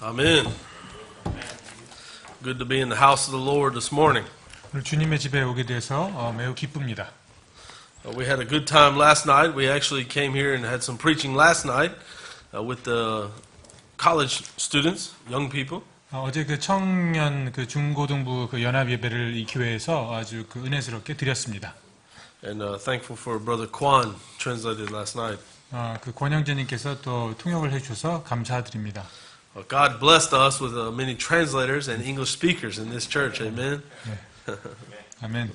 Amen. Good to be in the house of the Lord this morning. 오늘 주님의 집에 오게 돼서 매우 기쁩니다. We had a good time last night. We actually came here and had some preaching last night with the college students, young people. 어제 그 청년 그 중고등부 그 연합 예배를 이 교회에서 아주 그 은혜스럽게 드렸습니다. And thankful for Brother Kwan translated last night. 그 권영재님께서 또 통역을 해주셔서 감사드립니다. God blessed us with many translators and English speakers in this church. Amen. 네. 아멘.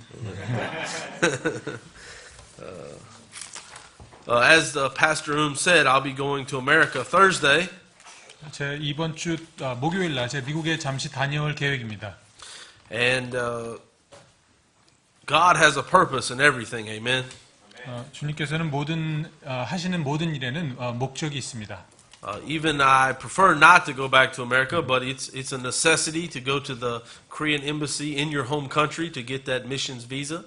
As the Pastor said, I'll be going to America Thursday. 제 이번 주 목요일 날 제 미국에 잠시 다녀올 계획입니다. And God has a purpose in everything. Amen. 주님께서는 하시는 모든 일에는 목적이 있습니다. Even I prefer not to go back to America, but it's a necessity to go to the Korean embassy in your home country to get that missions visa.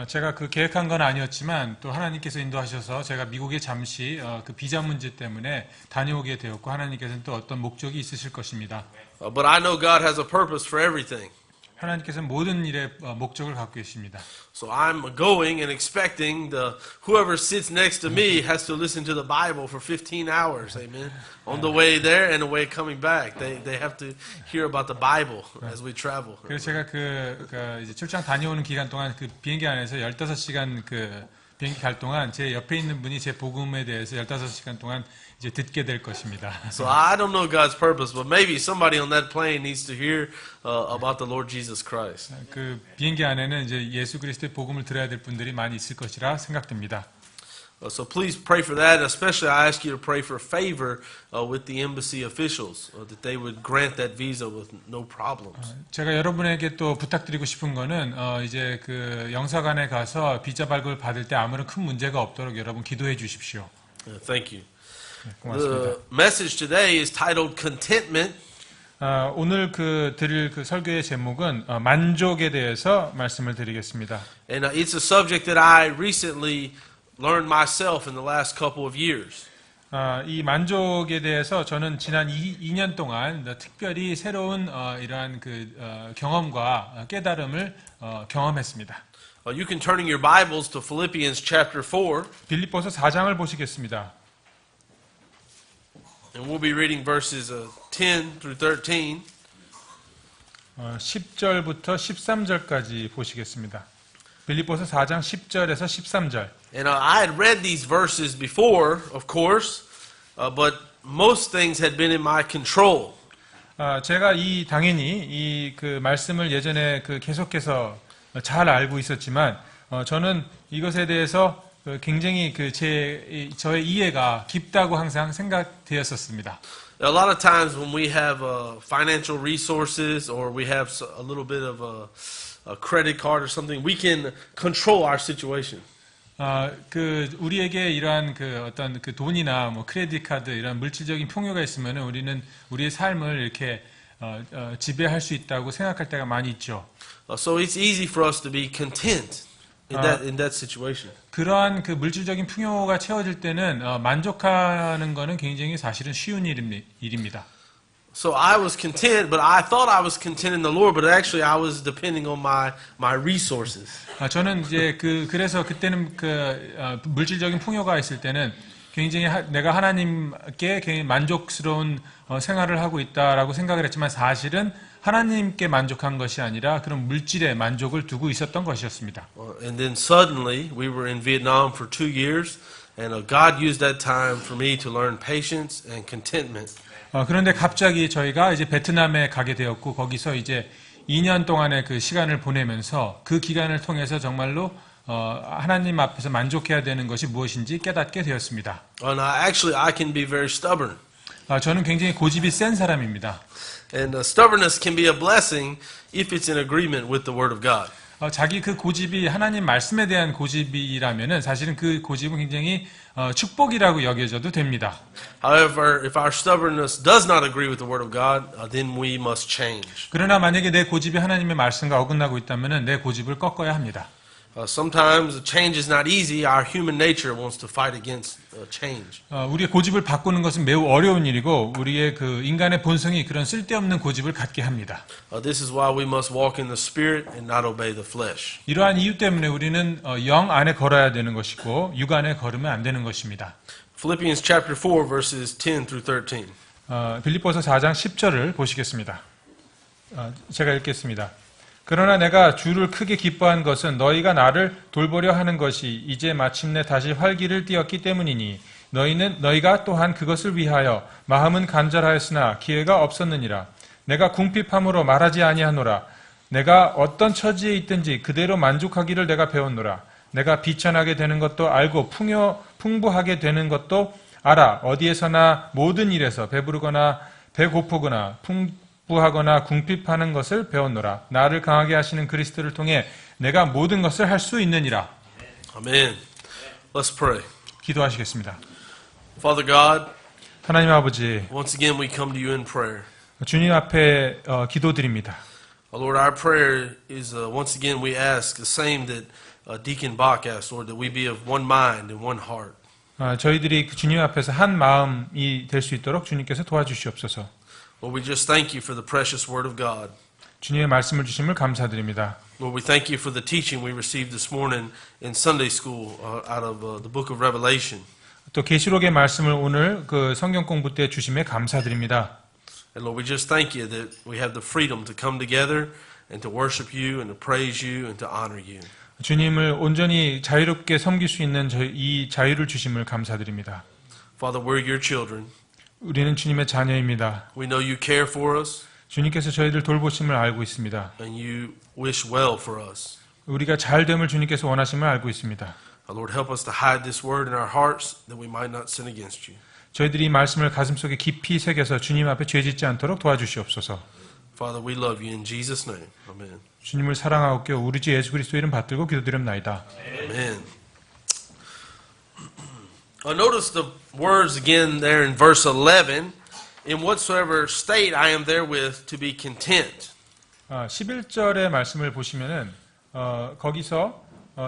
제가 그 계획한 건 아니었지만 또 하나님께서 인도하셔서 제가 미국에 잠시 그 비자 문제 때문에 다녀오게 되었고 하나님께서는 또 어떤 목적이 있으실 것입니다. But I know God has a purpose for everything. 하나님께서는 모든 일에 목적을 갖고 계십니다. So I'm going and expecting whoever sits next to me has to listen to the Bible for 15 hours, amen. On the way there and the way coming back, they have to hear about the Bible as we travel. 그래서 제가 이제 출장 다녀오는 기간 동안 그 비행기 안에서 15시간 그 비행기 갈 동안 제 옆에 있는 분이 제 복음에 대해서 15시간 동안 이제 듣게 될 것입니다. So I don't know God's purpose, but maybe somebody on that plane needs to hear about the Lord Jesus Christ. 그 비행기 안에는 이제 예수 그리스도의 복음을 들어야 될 분들이 많이 있을 것이라 생각됩니다. So please pray for that. Especially, I ask you to pray for favor with the embassy officials, that they would grant that visa with no problems. 제가 여러분에게 또 부탁드리고 싶은 거는 이제 그 영사관에 가서 비자 발급을 받을 때 아무런 큰 문제가 없도록 여러분 기도해 주십시오. Thank you. 네, 고맙습니다. The message today is titled Contentment. 오늘 드릴 그 설교의 제목은 만족에 대해서 말씀을 드리겠습니다. And it's a subject that I recently learned myself in the last couple of years. 이 만족에 대해서 저는 지난 2년 동안 특별히 새로운 이러한 그 경험과 깨달음을 경험했습니다. You can turn in your Bibles to Philippians chapter 4. 빌립보서 4장을 보시겠습니다. And we'll be reading verses 10 through 13. 10절부터 13절까지 보시겠습니다. 빌립보서 4장 10절에서 13절. And I had read these verses before, of course, but most things had been in my control. 제가 당연히 이 그 말씀을 예전에 계속해서 잘 알고 있었지만 저는 이것에 대해서 굉장히 저의 이해가 깊다고 항상 생각되었었습니다. A lot of times when we have financial resources or we have a little bit of a credit card or something, we can control our situation. 우리에게 이러한 어떤 돈이나 뭐 크레딧 카드 이런 물질적인 풍요가 있으면 우리는 우리의 삶을 이렇게 지배할 수 있다고 생각할 때가 많이 있죠. So it's easy for us to be content in that situation. 그러한 물질적인 풍요가 채워질 때는 만족하는 것은 굉장히 사실은 쉬운 일입니다. So I was content, but I thought I was content in the Lord, but actually I was depending on my resources. 저는 이제 그래서 그때는 물질적인 풍요가 있을 때는 굉장히 내가 하나님께 굉장히 만족스러운 생활을 하고 있다라고 생각을 했지만 사실은 하나님께 만족한 것이 아니라 그런 물질에 만족을 두고 있었던 것이었습니다. And then suddenly we were in Vietnam for 2 years, and God used that time for me to learn patience and contentment. 그런데 갑자기 저희가 이제 베트남에 가게 되었고 거기서 이제 2년 동안의 그 시간을 보내면서 그 기간을 통해서 정말로 하나님 앞에서 만족해야 되는 것이 무엇인지 깨닫게 되었습니다. And actually I can be very stubborn. 저는 굉장히 고집이 센 사람입니다. And stubbornness can be a blessing if it's in agreement with the Word of God. 자기 그 고집이 하나님 말씀에 대한 고집이라면은 사실은 그 고집은 굉장히 축복이라고 여겨져도 됩니다. However, if our stubbornness does not agree with the Word of God, then we must change. 그러나 만약에 내 고집이 하나님의 말씀과 어긋나고 있다면은 내 고집을 꺾어야 합니다. Sometimes change is not easy. Our human nature wants to fight against change. 우리의 고집을 바꾸는 것은 매우 어려운 일이고 우리의 그 인간의 본성이 그런 쓸데없는 고집을 갖게 합니다. This is why we must walk in the Spirit and not obey the flesh. 이러한 이유 때문에 우리는 영 안에 걸어야 되는 것이고 육 안에 걸으면 안 되는 것입니다. Philippians chapter 4 verses 10 through 13. 빌립보서 4장 10절을 보시겠습니다. 제가 읽겠습니다. 그러나 내가 주를 크게 기뻐한 것은 너희가 나를 돌보려 하는 것이 이제 마침내 다시 활기를 띠었기 때문이니 너희가 또한 그것을 위하여 마음은 간절하였으나 기회가 없었느니라. 내가 궁핍함으로 말하지 아니하노라. 내가 어떤 처지에 있든지 그대로 만족하기를 내가 배웠노라. 내가 비천하게 되는 것도 알고 풍부하게 되는 것도 알아. 어디에서나 모든 일에서 배부르거나 배고프거나 부하거나 궁핍하는 것을 배웠노라. 나를 강하게 하시는 그리스도를 통해 내가 모든 것을 할 수 있느니라. Amen. Let's pray. 기도하시겠습니다. Father God, 하나님 아버지, once again we come to you in prayer. 주님 앞에 기도드립니다. Lord, our prayer is once again we ask the same that Deacon Bach asked, Lord, that we be of one mind and one heart. 저희들이 주님 앞에서 한 마음이 될 수 있도록 주님께서 도와주시옵소서. Lord, we just thank you for the precious word of God. 주님의 말씀을 주심을 감사드립니다. Lord, we thank you for the teaching we received this morning in Sunday school out of the book of Revelation. 또 계시록의 말씀을 오늘 그 성경 공부 때 주심에 감사드립니다. And Lord, we just thank you that we have the freedom to come together and to worship you and to praise you and to honor you. 주님을 온전히 자유롭게 섬길 수 있는 이 자유를 주심을 감사드립니다. Father, we're your children. 우리는 주님의 자녀입니다. We know you care for us 주님께서 저희들 돌보심을 알고 있습니다. and you wish well for us. 우리가 잘됨을 주님께서 원하심을 알고 있습니다. Lord, help us to hide this word in our hearts that we might not sin against you. 저희들이 이 말씀을 가슴속에 깊이 새겨서 주님 앞에 죄짓지 않도록 도와주시옵소서. Father, we love you in Jesus' name. Amen. 주님을 사랑하옵고 우리 주 예수 그리스도 이름 받들고 기도드립나이다. Amen. Notice the words again there in verse 11. In whatsoever state I am therewith to be content. 11절의 말씀을 보시면은 거기서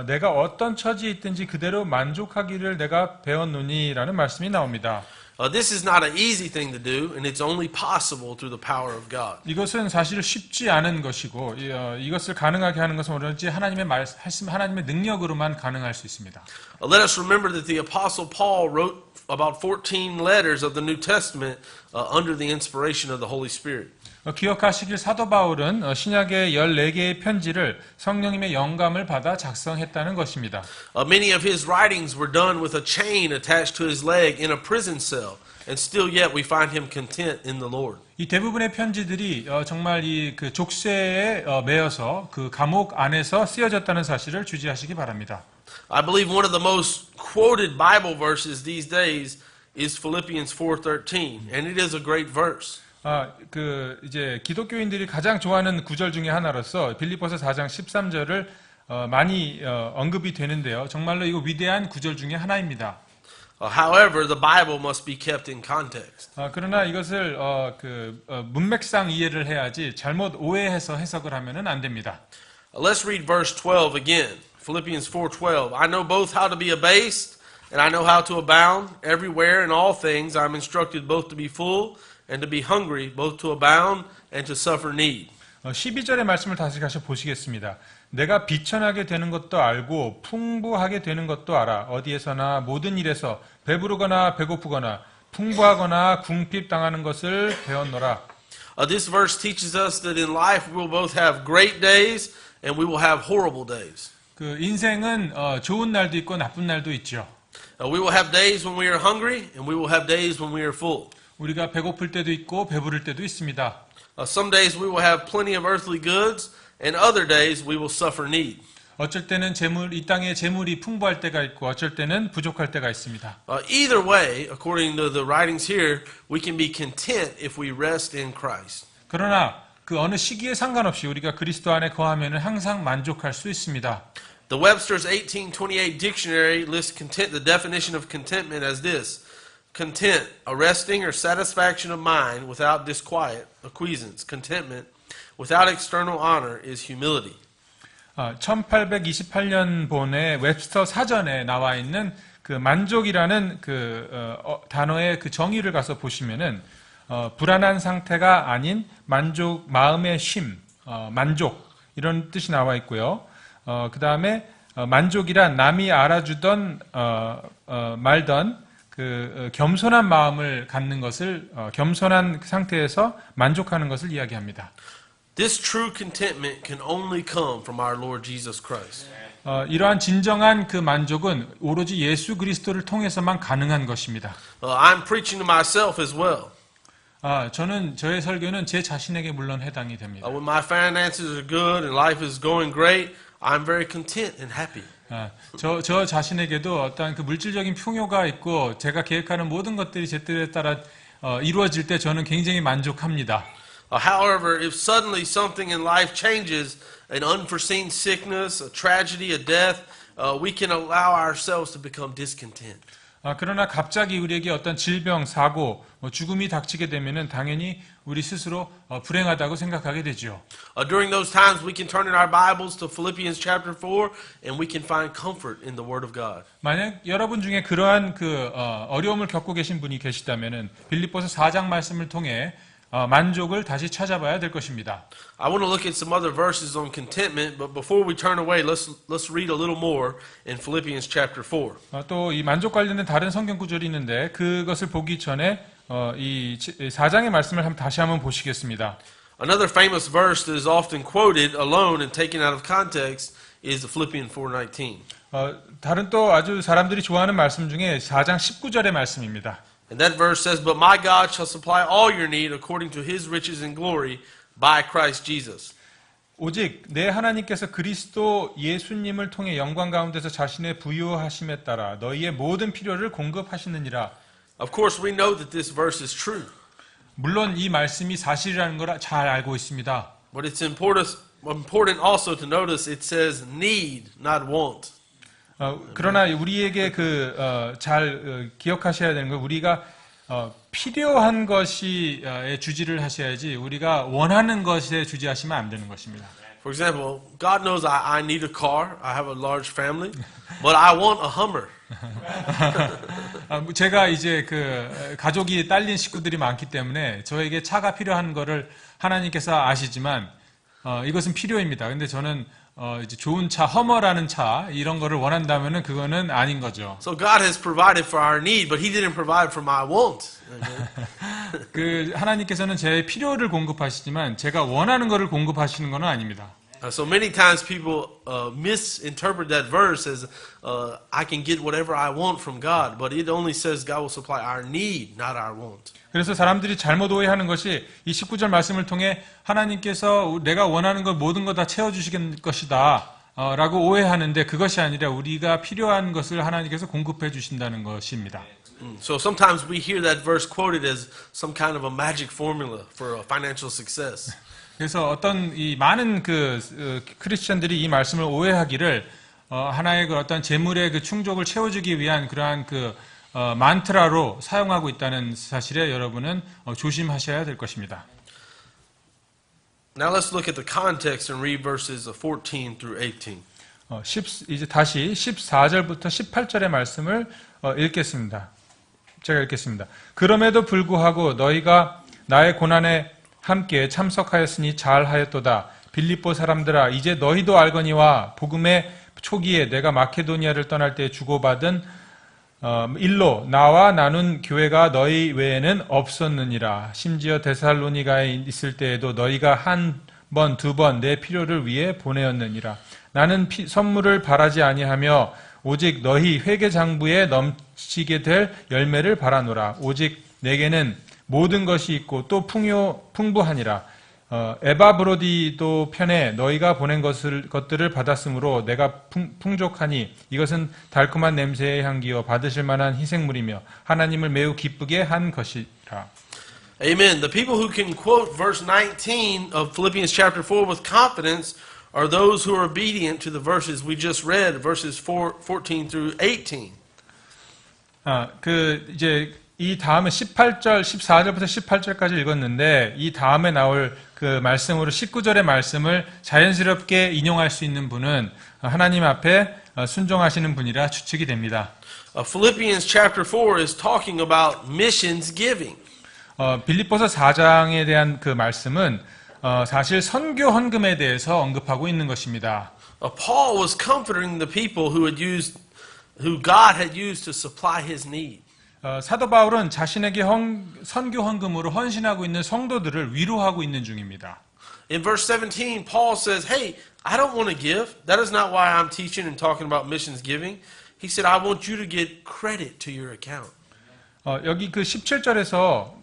내가 어떤 처지에 있든지 그대로 만족하기를 내가 배웠노니라는 말씀이 나옵니다. This is not an easy thing to do, and it's only possible through the power of God. 이것은 사실 쉽지 않은 것이고 이것을 가능하게 하는 것은 오로지 하나님의 말씀, 하나님의 능력으로만 가능할 수 있습니다. Let us remember that the Apostle Paul wrote about 14 letters of the New Testament under the inspiration of the Holy Spirit. 기억하시길 사도 바울은 신약의 14개의 편지를 성령님의 영감을 받아 작성했다는 것입니다. Many of his writings were done with a chain attached to his leg in a prison cell, and still yet we find him content in the Lord. 이 대부분의 편지들이 정말 이 그 족쇄에 매여서 그 감옥 안에서 쓰여졌다는 사실을 주지하시기 바랍니다. I believe one of the most quoted Bible verses these days is Philippians 4:13, and it is a great verse. 이제 기독교인들이 가장 좋아하는 구절 중에 하나로서 빌립보서 4장 13절을 많이 언급이 되는데요. 정말로 이거 위대한 구절 중에 하나입니다. However, the Bible must be kept in context. 그러나 이것을 문맥상 이해를 해야지 잘못 오해해서 해석을 하면은 안 됩니다. Let's read verse 12 again. Philippians 4:12. I know both how to be abased and I know how to abound. Everywhere in all things I am instructed both to be full and to be hungry, both to abound and to suffer need. 12절의 말씀을 다시 보시겠습니다. 내가 비천하게 되는 것도 알고 풍부하게 되는 것도 알아. 어디에서나 모든 일에서 배부르거나 배고프거나 풍부하거나 궁핍당하는 것을 배웠노라. This verse teaches us that in life we will both have great days and we will have horrible days. 그 인생은 좋은 날도 있고 나쁜 날도 있죠. We will have days when we are hungry and we will have days when we are full. 우리가 배고플 때도 있고 배부를 때도 있습니다. Some days we will have plenty of earthly goods, and other days we will suffer need. 어쩔 때는 이 땅에 재물이 풍부할 때가 있고 어쩔 때는 부족할 때가 있습니다. Either way, according to the writings here, we can be content if we rest in Christ. 그러나 그 어느 시기에 상관없이 우리가 그리스도 안에 거하면은 항상 만족할 수 있습니다. The Webster's 1828 dictionary lists the definition of contentment as this. Content, a resting or satisfaction of mind without disquiet, acquiescence. Contentment, without external honor, is humility. 1828년 본의 웹스터 사전에 나와 있는 그 만족이라는 단어의 그 정의를 가서 보시면은 불안한 상태가 아닌 만족, 마음의 쉼, 만족 이런 뜻이 나와 있고요. 그 다음에 만족이란 남이 알아주던 말던 그 겸손한 마음을 갖는 것을 겸손한 상태에서 만족하는 것을 이야기합니다. This true contentment can only come from our Lord Jesus Christ. 이러한 진정한 그 만족은 오로지 예수 그리스도를 통해서만 가능한 것입니다. I'm preaching to myself as well. 저의 설교는 제 자신에게 물론 해당이 됩니다. When my finances are good and life is going great, I'm very content and happy. 저 자신에게도 어떠한 그 물질적인 풍요가 있고 제가 계획하는 모든 것들이 제 뜻에 따라 이루어질 때 저는 굉장히 만족합니다. However, if suddenly something in life changes, an unforeseen sickness, a tragedy, a death, we can allow ourselves to become discontent. 그러나 갑자기 우리에게 어떤 질병, 사고, 죽음이 닥치게 되면은 당연히 우리 스스로 불행하다고 생각하게 되죠. During those times, we can turn in our Bibles to Philippians chapter 4, and we can find comfort in the Word of God. 만약 여러분 중에 그러한 어려움을 겪고 계신 분이 계시다면은 빌립보서 4장 말씀을 통해 만족을 다시 찾아봐야 될 것입니다. I want to look at some other verses on contentment, but before we turn away, let's read a little more in Philippians chapter 4. 또 이 만족 관련된 다른 성경 구절이 있는데 그것을 보기 전에 이 4장의 말씀을 다시 한번 보시겠습니다. Another famous verse that is often quoted alone and taken out of context is Philippians 4:19. 다른 또 아주 사람들이 좋아하는 말씀 중에 4장 19절의 말씀입니다. And that verse says, "But my God shall supply all your need according to His riches and glory by Christ Jesus." 오직 내 하나님께서 그리스도 예수님을 통해 영광 가운데서 자신의 부유하심에 따라 너희의 모든 필요를 공급하시느니라. Of course, we know that this verse is true. 물론 이 말씀이 사실이라는 걸 잘 알고 있습니다. But it's important also to notice it says need, not want. 그러나 우리에게 잘 기억하셔야 되는 건 우리가 필요한 것에 주지를 하셔야지 우리가 원하는 것에 주지하시면 안 되는 것입니다. For example, God knows I need a car. I have a large family, but I want a Hummer. 제가 이제 가족이 딸린 식구들이 많기 때문에 저에게 차가 필요한 거를 하나님께서 아시지만 이것은 필요입니다. 근데 저는 이제 좋은 차, 허머라는 차 이런 거를 원한다면은 그거는 아닌 거죠. So God has provided for our need, but He didn't provide for my want. 하나님께서는 제 필요를 공급하시지만 제가 원하는 거를 공급하시는 건 아닙니다. So many times people misinterpret that verse as I can get whatever I want from God, but it only says God will supply our need, not our want. 그래서 사람들이 잘못 오해하는 것이 이 19절 말씀을 통해 하나님께서 내가 원하는 것 모든 거 다 채워주실 것이다 라고 오해하는데 그것이 아니라 우리가 필요한 것을 하나님께서 공급해 주신다는 것입니다. So sometimes we hear that verse quoted as some kind of a magic formula for financial success. 그래서 어떤 이 많은 크리스천들이 이 말씀을 오해하기를 하나의 어떤 재물의 충족을 채워주기 위한 그러한 만트라로 사용하고 있다는 사실에 여러분은 조심하셔야 될 것입니다. Now let's look at the context and read verses 14 through 18. 이제 다시 14절부터 18절의 말씀을 읽겠습니다. 제가 읽겠습니다. 그럼에도 불구하고 너희가 나의 고난에 함께 참석하였으니 잘하였도다. 빌립보 사람들아 이제 너희도 알거니와 복음의 초기에 내가 마케도니아를 떠날 때 주고받은 일로 나와 나눈 교회가 너희 외에는 없었느니라. 심지어 데살로니가에 있을 때에도 너희가 한 번, 두 번 내 필요를 위해 보내었느니라. 나는 선물을 바라지 아니하며 오직 너희 회개장부에 넘치게 될 열매를 바라노라. 오직 내게는 모든 것이 있고 또 풍부하니라. 에바브로디도 편에 너희가 보낸 것들을 받았으므로 내가 풍족하니 이것은 달콤한 냄새의 향기여 받으실 만한 희생물이며 하나님을 매우 기쁘게 한 것이라. Amen. The people who can quote verse 19 of Philippians chapter 4 with confidence are those who are obedient to the verses we just read, verses 14 through 18. 이제 이 다음에 18절, 14절부터 18절까지 읽었는데 이 다음에 나올 그 말씀으로 19절의 말씀을 자연스럽게 인용할 수 있는 분은 하나님 앞에 순종하시는 분이라 추측이 됩니다. Philippians chapter 4 is talking about missions giving. 빌립보서 4장에 대한 그 말씀은 사실 선교 헌금에 대해서 언급하고 있는 것입니다. Paul was comforting the people who God had used to supply his need. 사도 바울은 자신에게 선교 헌금으로 헌신하고 있는 성도들을 위로하고 있는 중입니다. In verse 17, Paul says, "Hey, I don't want to give. That is not why I'm teaching and talking about missions giving." He said, "I want you to get credit to your account." 여기 그 17절에서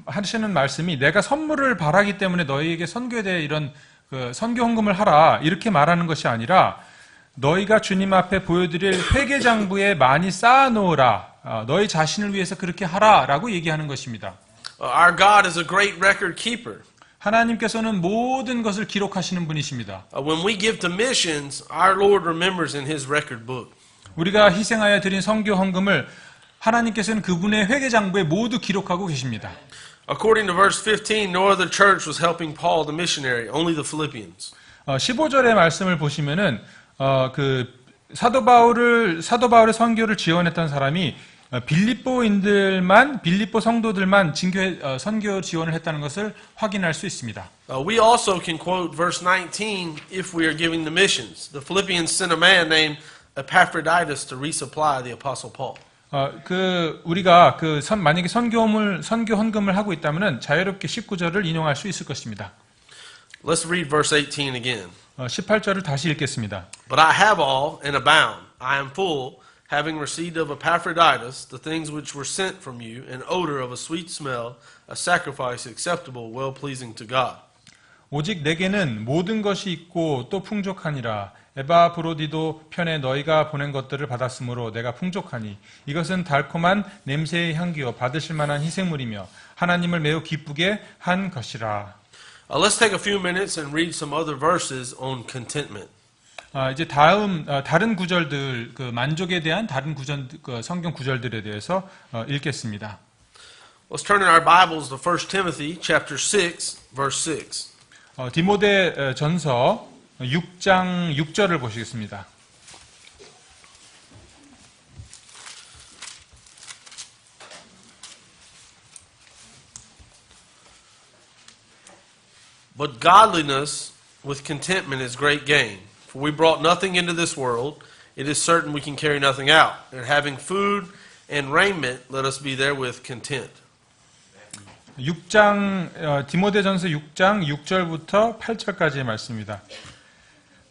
하시는 말씀이 내가 선물을 바라기 때문에 너희에게 선교에 대해 이런 그 선교 헌금을 하라 이렇게 말하는 것이 아니라 너희가 주님 앞에 보여드릴 회계장부에 많이 쌓아놓으라 너희 자신을 위해서 그렇게 하라라고 얘기하는 것입니다. Our God is a great record keeper. 하나님께서는 모든 것을 기록하시는 분이십니다. When we give to missions, our Lord remembers in His record book. 우리가 희생하여 드린 선교 헌금을 하나님께서는 그분의 회계장부에 모두 기록하고 계십니다. According to verse 15, no other church was helping Paul the missionary, only the Philippians. 15절의 말씀을 보시면은 그 사도 바울의 선교를 지원했던 사람이 빌립보 성도들만 선교 지원을 했다는 것을 확인할 수 있습니다. We also can quote verse 19 if we are giving the missions. The Philippians sent a man named Epaphroditus to resupply the apostle Paul. 우리가 만약에 선교 헌금을 하고 있다면은 자유롭게 19절을 인용할 수 있을 것입니다. Let's read verse 18 again. 18절을 다시 읽겠습니다. But I have all and abound. I am full, having received of Epaphroditus the things which were sent from you, an odor of a sweet smell, a sacrifice acceptable, well pleasing to God. 오직 내게는 모든 것이 있고 또 풍족하니라. 에바브로디도 편에 너희가 보낸 것들을 받았으므로 내가 풍족하니 이것은 달콤한 냄새의 향기요 받으실 만한 희생물이며 하나님을 매우 기쁘게 한 것이라. Let's take a few minutes and read some other verses on contentment. 이제 다른 구절들 만족에 대한 다른 성경 구절들에 대해서 읽겠습니다. Let's turn in our Bibles to 1 Timothy chapter 6 verse 6. 디모데 전서 6장 6절을 보시겠습니다. But godliness with contentment is great gain. For we brought nothing into this world, it is certain we can carry nothing out. And having food and raiment, let us be therewith content. 디모데전서 6장 6절부터 8절까지의 말씀입니다.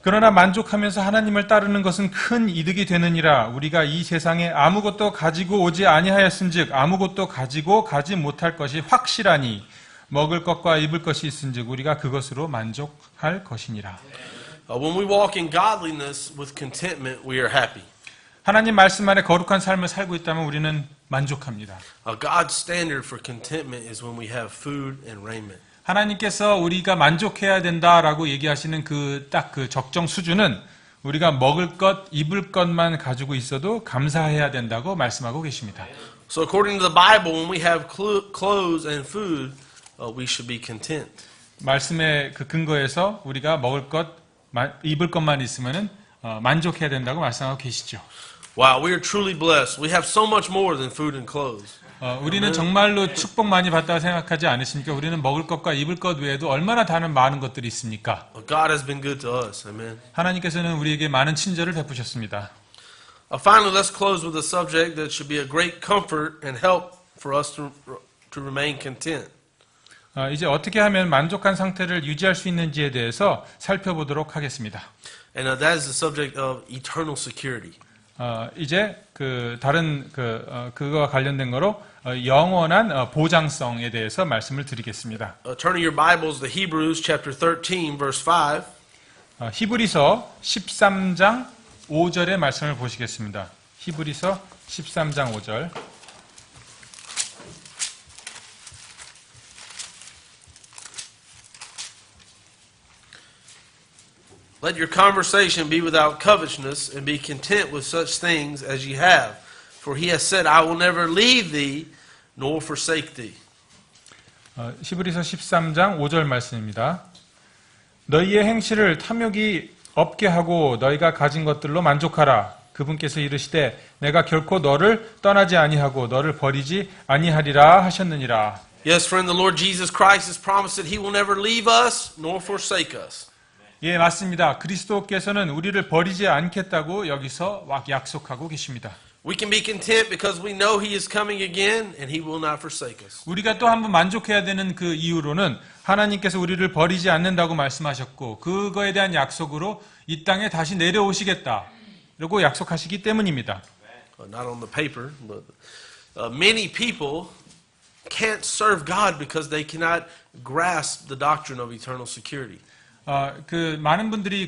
그러나 만족하면서 하나님을 따르는 것은 큰 이득이 되느니라. 우리가 이 세상에 아무것도 가지고 오지 아니하였은즉 아무것도 가지고 가지 못할 것이 확실하니 먹을 것과 입을 것이 있은즉 우리가 그것으로 만족할 것이니라. When we walk in godliness with contentment, we are happy. 하나님 말씀 안에 거룩한 삶을 살고 있다면 우리는 만족합니다. God's standard for contentment is when we have food and raiment. 하나님께서 우리가 만족해야 된다라고 얘기하시는 그 적정 수준은 우리가 먹을 것, 입을 것만 가지고 있어도 감사해야 된다고 말씀하고 계십니다. So according to the Bible, when we have clothes and food, we should be content. 말씀의 그 근거에서 우리가 먹을 것, 입을 것만 있으면은 만족해야 된다고 말씀하고 계시죠. Wow, we are truly blessed. We have so much more than food and clothes. 우리는 정말로 축복 많이 받다고 생각하지 않으십니까? 우리는 먹을 것과 입을 것 외에도 얼마나 다른 많은 것들이 있습니까? God has been good to us. Amen. 하나님께서는 우리에게 많은 친절을 베푸셨습니다. Finally, let's close with a subject that should be a great comfort and help for us to remain content. 이제 어떻게 하면 만족한 상태를 유지할 수 있는지에 대해서 살펴보도록 하겠습니다. And that is the subject of eternal security. 이제 그거와 관련된 거로 영원한 보장성에 대해서 말씀을 드리겠습니다. Turning your Bibles to Hebrews chapter 13 verse 5. 히브리서 13장 5절의 말씀을 보시겠습니다. 히브리서 13장 5절. Let your conversation be without covetousness, and be content with such things as ye have. For he has said, I will never leave thee nor forsake thee. 히브리서 13장 5절 말씀입니다. 너희의 행실을 탐욕이 없게 하고 너희가 가진 것들로 만족하라. 그분께서 이르시되 내가 결코 너를 떠나지 아니하고 너를 버리지 아니하리라 하셨느니라. Yes, friend, the Lord Jesus Christ has promised that he will never leave us nor forsake us. 예, 맞습니다. 그리스도께서는 우리를 버리지 않겠다고 여기서 약속하고 계십니다. We can be content because we know he is coming again and he will not forsake us. 우리가 또 한번 만족해야 되는 그 이유로는 하나님께서 우리를 버리지 않는다고 말씀하셨고 그거에 대한 약속으로 이 땅에 다시 내려오시겠다. 라고 약속하시기 때문입니다. Not on the paper, but many people can't serve God because they cannot grasp the doctrine of eternal security. 그 많은 분들이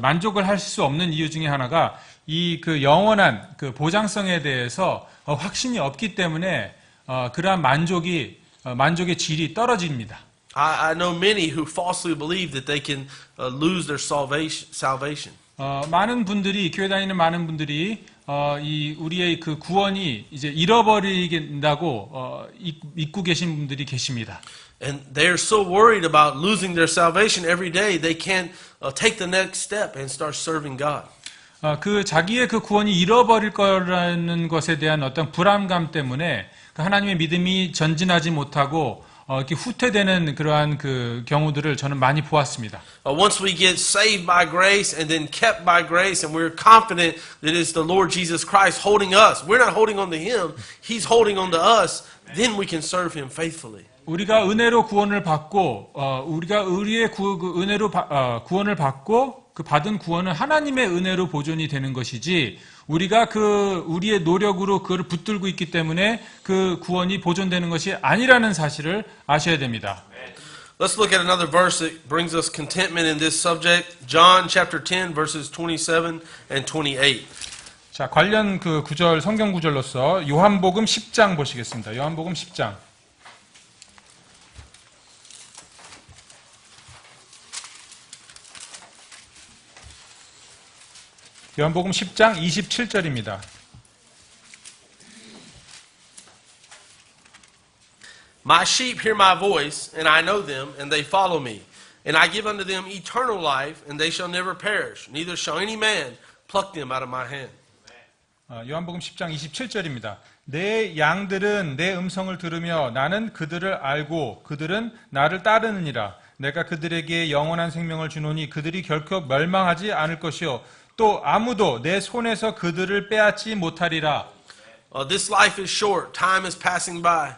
만족을 할 수 없는 이유 중에 하나가 이 그 영원한 그 보장성에 대해서 확신이 없기 때문에 그러한 만족의 질이 떨어집니다. I know many who falsely believe that they can lose their salvation. 많은 분들이 교회 다니는 많은 분들이 이 우리의 그 구원이 이제 잃어버리긴다고 믿고 계신 분들이 계십니다. And they're so worried about losing their salvation every day, they can't take the next step and start serving God. 그 자기의 그 구원이 잃어버릴 거라는 것에 대한 어떤 불안감 때문에 그 하나님의 믿음이 전진하지 못하고 이렇게 후퇴되는 그러한 그 경우들을 저는 많이 보았습니다. Once we get saved by grace and then kept by grace and we're confident that it's the Lord Jesus Christ holding us. We're not holding on to him. He's holding on to us. Then we can serve him faithfully. 우리가 은혜로 구원을 받고 우리가 의리의 은혜로 구원을 받고 그 받은 구원은 하나님의 은혜로 보존이 되는 것이지 우리가 우리의 노력으로 그걸 붙들고 있기 때문에 그 구원이 보존되는 것이 아니라는 사실을 아셔야 됩니다. Let's look at another verse that brings us contentment in this subject. John chapter 10 verses 27 and 28. 자, 관련 그 구절 성경 구절로서 요한복음 10장 보시겠습니다. 요한복음 10장. 요한복음 10장 27절입니다. My sheep hear my voice, and I know them, and they follow me. And I give unto them eternal life, and they shall never perish, neither shall any man pluck them out of my hand. 요한복음 10장 27절입니다. 내 양들은 내 음성을 들으며 나는 그들을 알고 그들은 나를 따르느니라. 내가 그들에게 영원한 생명을 주노니 그들이 결코 멸망하지 않을 것이요 또 아무도 내 손에서 그들을 빼앗지 못하리라. This life is short. Time is passing by.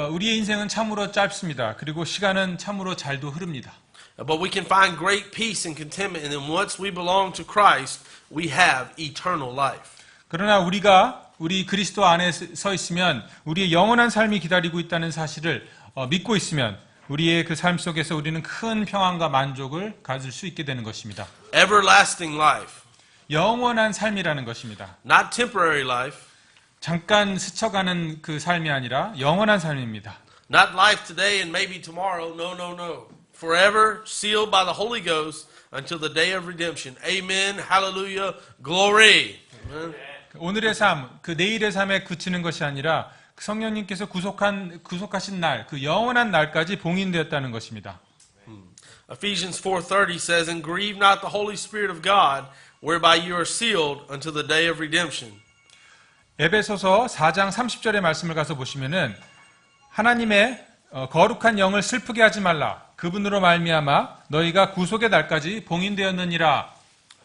우리의 인생은 참으로 짧습니다. 그리고 시간은 참으로 잘도 흐릅니다. But we can find great peace and contentment, and then once we belong to Christ, we have eternal life. 그러나 우리 그리스도 안에 서 있으면 우리의 영원한 삶이 기다리고 있다는 사실을 믿고 있으면 우리의 그 삶 속에서 우리는 큰 평안과 만족을 가질 수 있게 되는 것입니다. Everlasting life. 영원한 삶이라는 것입니다. Not temporary life. 잠깐 스쳐가는 그 삶이 아니라 영원한 삶입니다. Not life today and maybe tomorrow. No, no, no. Forever sealed by the Holy Ghost until the day of redemption. Amen. Hallelujah. Glory. Amen. 오늘의 삶, 그 내일의 삶에 그치는 것이 아니라 성령님께서 구속하신 날, 그 영원한 날까지 봉인되었다는 것입니다. Ephesians 4:30 says, "And grieve not the Holy Spirit of God, whereby you are sealed until the day of redemption." 에베소서 4장 30절의 말씀을 가서 보시면은 하나님의 거룩한 영을 슬프게 하지 말라. 그분으로 말미암아 너희가 구속의 날까지 봉인되었느니라.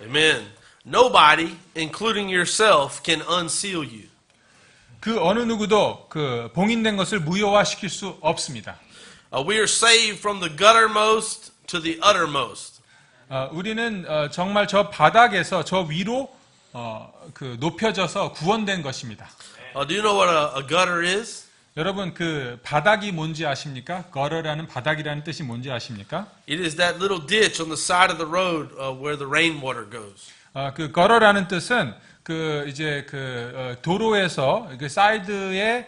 Amen. Nobody, including yourself, can unseal you. 그 어느 누구도 그 봉인된 것을 무효화시킬 수 없습니다. We are saved from the guttermost to the uttermost. 우리는 정말 저 바닥에서 저 위로 그 높여져서 구원된 것입니다. Do you know what a gutter is? 여러분 그 바닥이 뭔지 아십니까? gutter라는 바닥이라는 뜻이 뭔지 아십니까? It is that little ditch on the side of the road where the rainwater goes. 그 gutter라는 뜻은 그 이제 그 도로에서 그 사이드에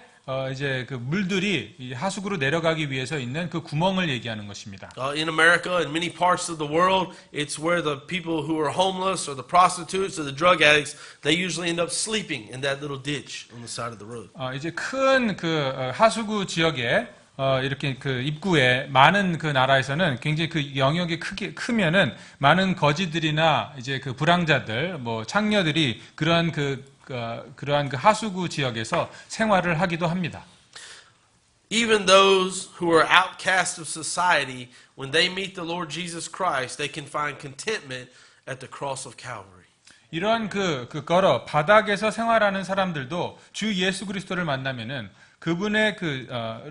이제 그 물들이 이 하수구로 내려가기 위해서 있는 그 구멍을 얘기하는 것입니다. In America, in many parts of the world, it's where the people who are homeless or the prostitutes or the drug addicts, they usually end up sleeping in that little ditch on the side of the road. 이제 큰 그 하수구 지역에 이렇게 그 입구에 많은 그 나라에서는 굉장히 그 영역이 크면은 많은 거지들이나 이제 그 불황자들, 뭐 창녀들이 그러한 그 하수구 지역에서 생활을 하기도 합니다. Even those who are outcasts of society, when they meet the Lord Jesus Christ, they can find contentment at the cross of Calvary. 이러한 걸어 바닥에서 생활하는 사람들도 주 예수 그리스도를 만나면은 그분의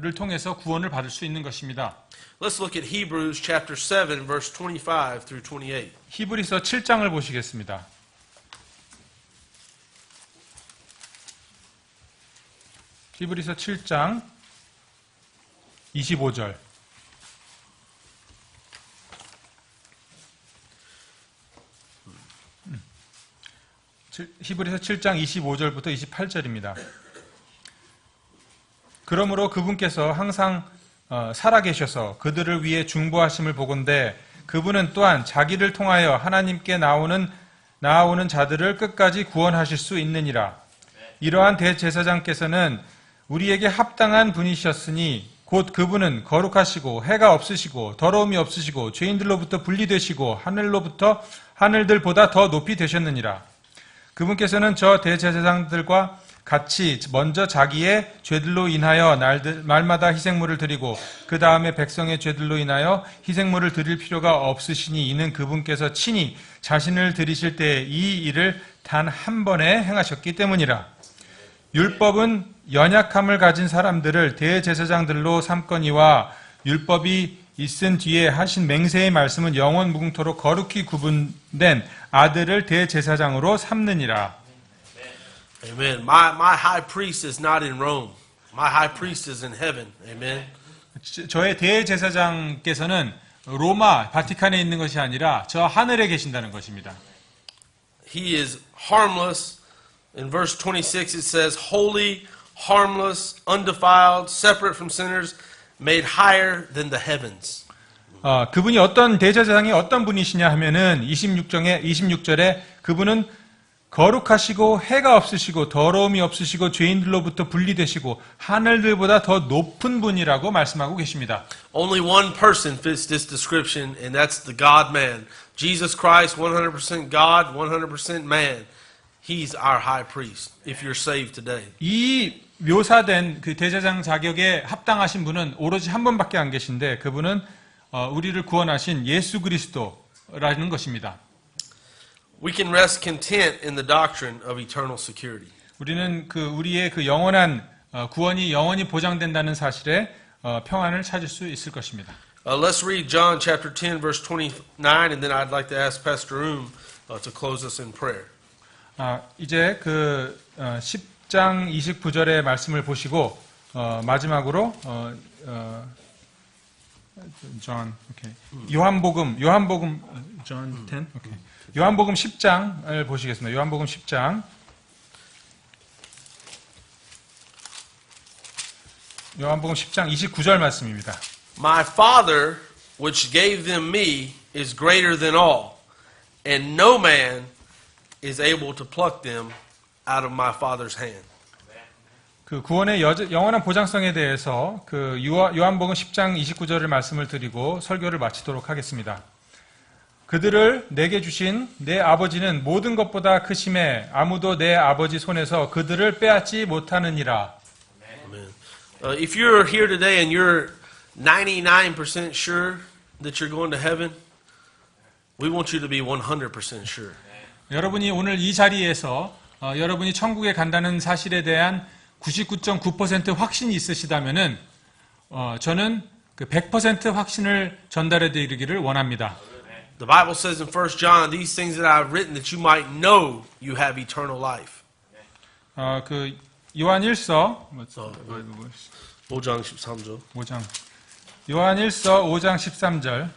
를 통해서 구원을 받을 수 있는 것입니다. Let's look at Hebrews chapter 7, verse 25 through 28. 히브리서 7장을 보시겠습니다. 히브리서 7장 25절. 히브리서 7장 25절부터 28절입니다. 그러므로 그분께서 항상 살아계셔서 그들을 위해 중보하심을 보건대 그분은 또한 자기를 통하여 하나님께 나아오는 자들을 끝까지 구원하실 수 있느니라. 이러한 대제사장께서는 우리에게 합당한 분이셨으니 곧 그분은 거룩하시고 해가 없으시고 더러움이 없으시고 죄인들로부터 분리되시고 하늘들보다 더 높이 되셨느니라. 그분께서는 저 대제사장들과 같이 먼저 자기의 죄들로 인하여 날마다 희생물을 드리고 그 다음에 백성의 죄들로 인하여 희생물을 드릴 필요가 없으시니 이는 그분께서 친히 자신을 드리실 때 이 일을 단 한 번에 행하셨기 때문이라. 율법은 연약함을 가진 사람들을 대제사장들로 삼거니와 율법이 있은 뒤에 하신 맹세의 말씀은 영원 무궁토록 거룩히 구분된 아들을 대제사장으로 삼느니라. Amen. My high priest is not in Rome. My high priest is in heaven. Amen. 저의 대제사장께서는 로마 바티칸에 있는 것이 아니라 저 하늘에 계신다는 것입니다. He is harmless. In verse 26 it says, holy, harmless, undefiled, separate from sinners, made higher than the heavens. 그분이 어떤 대제사장이 어떤 분이시냐 하면은 26절에 그분은 거룩하시고 해가 없으시고 더러움이 없으시고 죄인들로부터 분리되시고 하늘들보다 더 높은 분이라고 말씀하고 계십니다. Only one person fits this description, and that's the God-man. Jesus Christ, 100% God, 100% man. He's our high priest, if you're saved today. 이 묘사된 그 대제사장 자격에 합당하신 분은 오로지 한 분밖에 안 계신데 그분은 우리를 구원하신 예수 그리스도라는 것입니다. We can rest content in the doctrine of eternal security. 우리는 우리의 영원한 구원이 영원히 보장된다는 사실에 평안을 찾을 수 있을 것입니다. Let's read John chapter 10 verse 29 and then I'd like to ask Pastor Oom to close us in prayer. 이제 10장 29절의 말씀을 보시고 마지막으로 John, okay. 요한복음 John 10. Okay. 요한복음 10장을 보시겠습니다. 요한복음 10장. 요한복음 10장 29절 말씀입니다. My Father which gave them me is greater than all, and no man is able to pluck them out of my Father's hand. 그 구원의 영원한 보장성에 대해서 요한복음 10장 29절을 말씀을 드리고 설교를 마치도록 하겠습니다. 그들을 내게 주신 내 아버지는 모든 것보다 크심에 아무도 내 아버지 손에서 그들을 빼앗지 못하느니라. Amen. If you're here today and you're 99% sure that you're going to heaven, we want you to be 100% sure. 여러분이 오늘 이 자리에서 여러분이 천국에 간다는 사실에 대한 99.9% 확신이 있으시다면은 저는 100% 확신을 전달해 드리기를 원합니다. The Bible says in 1 John, these things that I have written that you might know you have eternal life. 요한일서 5장 13절. 5장 요한일서 5장 13절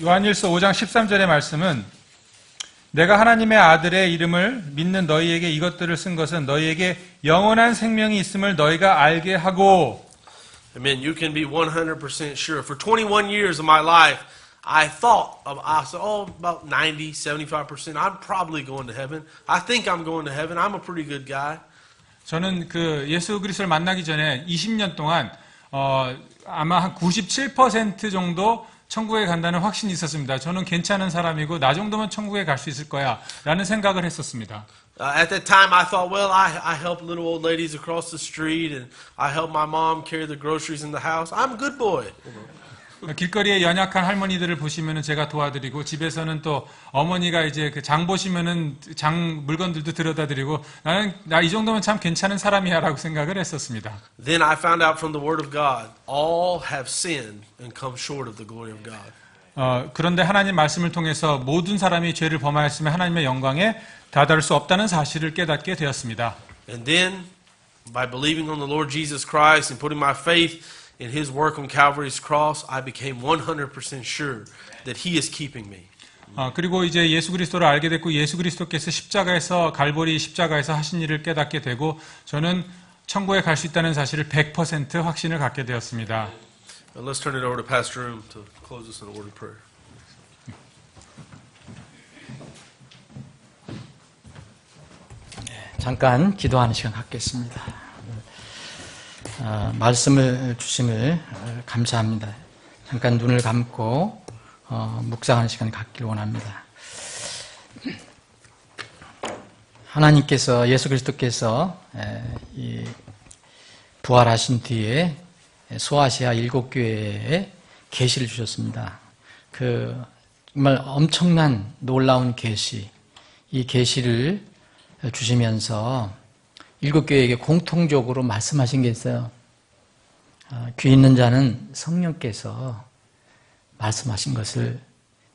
요한일서 5장 13절의 말씀은 내가 하나님의 아들의 이름을 믿는 너희에게 이것들을 쓴 것은 너희에게 영원한 생명이 있음을 너희가 알게 하고. Amen. You can be 100% sure. For 21 years of my life, I said, oh, about 90, 75%. I'm probably going to heaven. I think I'm going to heaven. I'm a pretty good guy. 저는 그 예수 그리스도를 만나기 전에 20년 동안 아마 한 97% 정도 천국에 간다는 확신이 있었습니다. 저는 괜찮은 사람이고 나 정도면 천국에 갈 수 있을 거야 라는 생각을 했었습니다. At that time, I thought, well, I help little old ladies across the street, and I help my mom carry the groceries in the house. I'm a good boy. 길거리에 연약한 할머니들을 보시면은 제가 도와드리고 집에서는 또 어머니가 이제 그 장 보시면은 장 물건들도 들여다 드리고 나는 나 이 정도면 참 괜찮은 사람이야라고 생각을 했었습니다. Then I found out from the Word of God, all have sinned and come short of the glory of God. 그런데 하나님 말씀을 통해서 모든 사람이 죄를 범하였으면 하나님의 영광에 다다를 수 없다는 사실을 깨닫게 되었습니다. And then, by believing on the Lord Jesus Christ and putting my faith in His work on Calvary's cross, I became 100% sure that He is keeping me. 그리고 이제 예수 그리스도를 알게 됐고 예수 그리스도께서 십자가에서 갈보리 십자가에서 하신 일을 깨닫게 되고 저는 천국에 갈 수 있다는 사실을 100% 확신을 갖게 되었습니다. And let's turn it over to Pastor Room to close us in a word of prayer. 잠깐 기도하는 시간 갖겠습니다. 말씀을 주심을 감사합니다. 잠깐 눈을 감고 묵상하는 시간 갖기를 원합니다. 하나님께서 예수 그리스도께서 부활하신 뒤에 소아시아 7교회에 계시를 주셨습니다. 그 정말 엄청난 놀라운 계시, 이 계시를 주시면서 7교회에게 공통적으로 말씀하신 게 있어요. 귀 있는 자는 성령께서 말씀하신 것을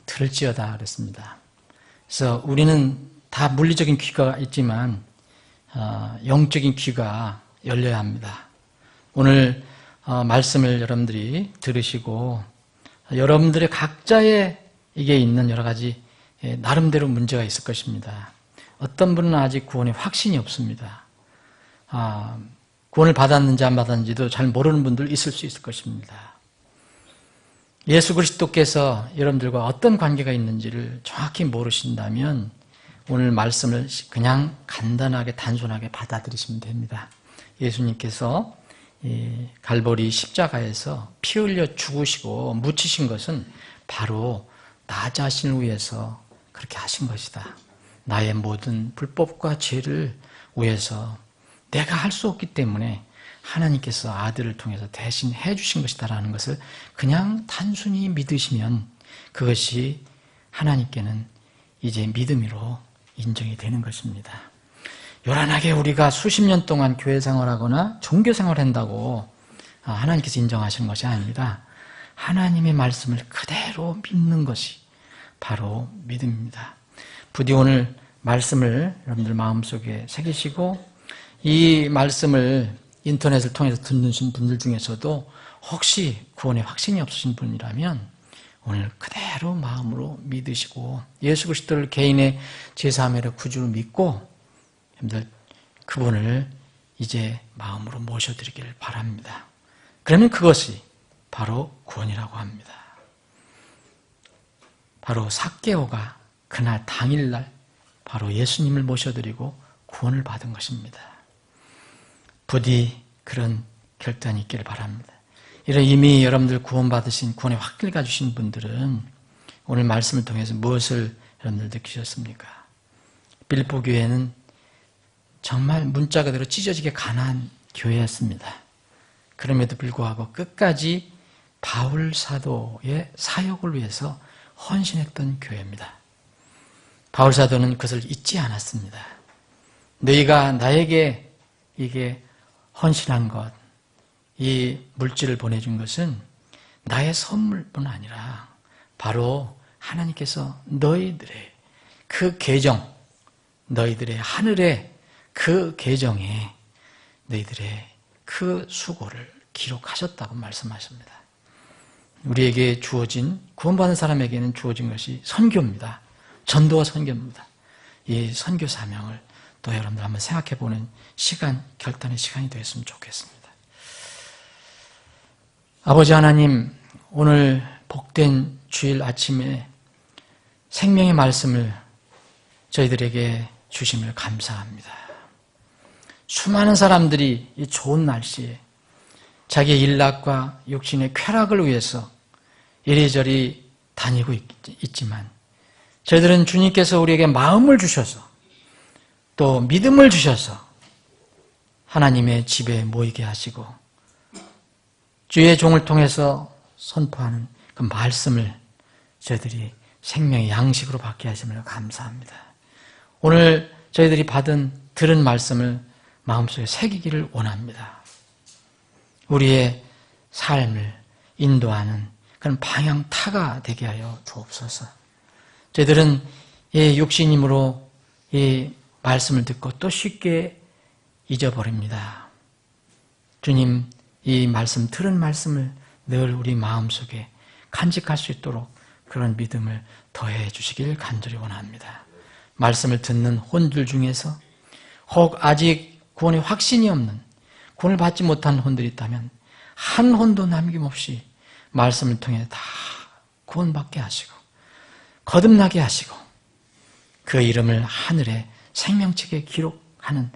들을지어다 그랬습니다. 그래서 우리는 다 물리적인 귀가 있지만 영적인 귀가 열려야 합니다. 오늘 말씀을 여러분들이 들으시고 여러분들의 각자의 이게 있는 여러 가지 나름대로 문제가 있을 것입니다. 어떤 분은 아직 구원의 확신이 없습니다. 구원을 받았는지 안 받았는지도 잘 모르는 분들 있을 수 있을 것입니다. 예수 그리스도께서 여러분들과 어떤 관계가 있는지를 정확히 모르신다면 오늘 말씀을 그냥 간단하게 단순하게 받아들이시면 됩니다. 예수님께서 갈보리 십자가에서 피 흘려 죽으시고 묻히신 것은 바로 나 자신을 위해서 그렇게 하신 것이다. 나의 모든 불법과 죄를 위해서 내가 할 수 없기 때문에 하나님께서 아들을 통해서 대신 해주신 것이다라는 것을 그냥 단순히 믿으시면 그것이 하나님께는 이제 믿음으로 인정이 되는 것입니다. 요란하게 우리가 수십 년 동안 교회 생활하거나 종교 생활한다고 하나님께서 인정하시는 것이 아니라 하나님의 말씀을 그대로 믿는 것이 바로 믿음입니다. 부디 오늘 말씀을 여러분들 마음속에 새기시고 이 말씀을 인터넷을 통해서 듣는 분들 중에서도 혹시 구원의 확신이 없으신 분이라면 오늘 그대로 마음으로 믿으시고 예수 그리스도를 개인의 제3회로 구주로 믿고 여러분들 그분을 이제 마음으로 모셔드리기를 바랍니다. 그러면 그것이 바로 구원이라고 합니다. 바로 삭개오가 그날 당일날 바로 예수님을 모셔드리고 구원을 받은 것입니다. 부디 그런 결단이 있기를 바랍니다. 이런 이미 여러분들 구원받으신 구원의 확신을 가지신 분들은 오늘 말씀을 통해서 무엇을 여러분들 느끼셨습니까? 빌립보 교회는 정말 문자 그대로 찢어지게 가난한 교회였습니다. 그럼에도 불구하고 끝까지 바울 사도의 사역을 위해서 헌신했던 교회입니다. 바울 사도는 그것을 잊지 않았습니다. 너희가 나에게 이게 헌신한 것, 이 물질을 보내준 것은 나의 선물뿐 아니라 바로 하나님께서 너희들의 그 계정, 너희들의 하늘의 그 계정에 너희들의 그 수고를 기록하셨다고 말씀하십니다. 우리에게 주어진, 구원받은 사람에게는 주어진 것이 선교입니다. 전도와 선교입니다. 이 선교 사명을 또 여러분들 한번 생각해 보는 시간, 결단의 시간이 되었으면 좋겠습니다. 아버지 하나님, 오늘 복된 주일 아침에 생명의 말씀을 저희들에게 주심을 감사합니다. 수많은 사람들이 이 좋은 날씨에 자기의 일락과 육신의 쾌락을 위해서 이리저리 다니고 있지만 저희들은 주님께서 우리에게 마음을 주셔서 또 믿음을 주셔서 하나님의 집에 모이게 하시고 주의 종을 통해서 선포하는 그 말씀을 저희들이 생명의 양식으로 받게 하심을 감사합니다. 오늘 저희들이 들은 말씀을 마음속에 새기기를 원합니다. 우리의 삶을 인도하는 그런 방향타가 되게 하여 주옵소서. 저희들은 이 육신임으로 이 말씀을 듣고 또 쉽게 잊어버립니다. 주님, 이 말씀, 들은 말씀을 늘 우리 마음속에 간직할 수 있도록 그런 믿음을 더해 주시길 간절히 원합니다. 말씀을 듣는 혼들 중에서 혹 아직 구원의 확신이 없는, 구원을 받지 못한 혼들이 있다면 한 혼도 남김없이 말씀을 통해 다 구원받게 하시고 거듭나게 하시고 그 이름을 하늘의 생명책에 기록하는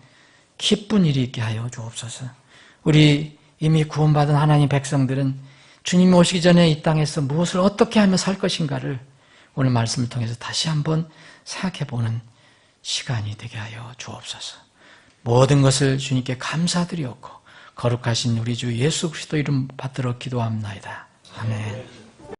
기쁜 일이 있게 하여 주옵소서. 우리 이미 구원받은 하나님 백성들은 주님이 오시기 전에 이 땅에서 무엇을 어떻게 하며 살 것인가를 오늘 말씀을 통해서 다시 한번 생각해보는 시간이 되게 하여 주옵소서. 모든 것을 주님께 감사드리옵고 거룩하신 우리 주 예수 그리스도 이름 받들어 기도합나이다. 아멘.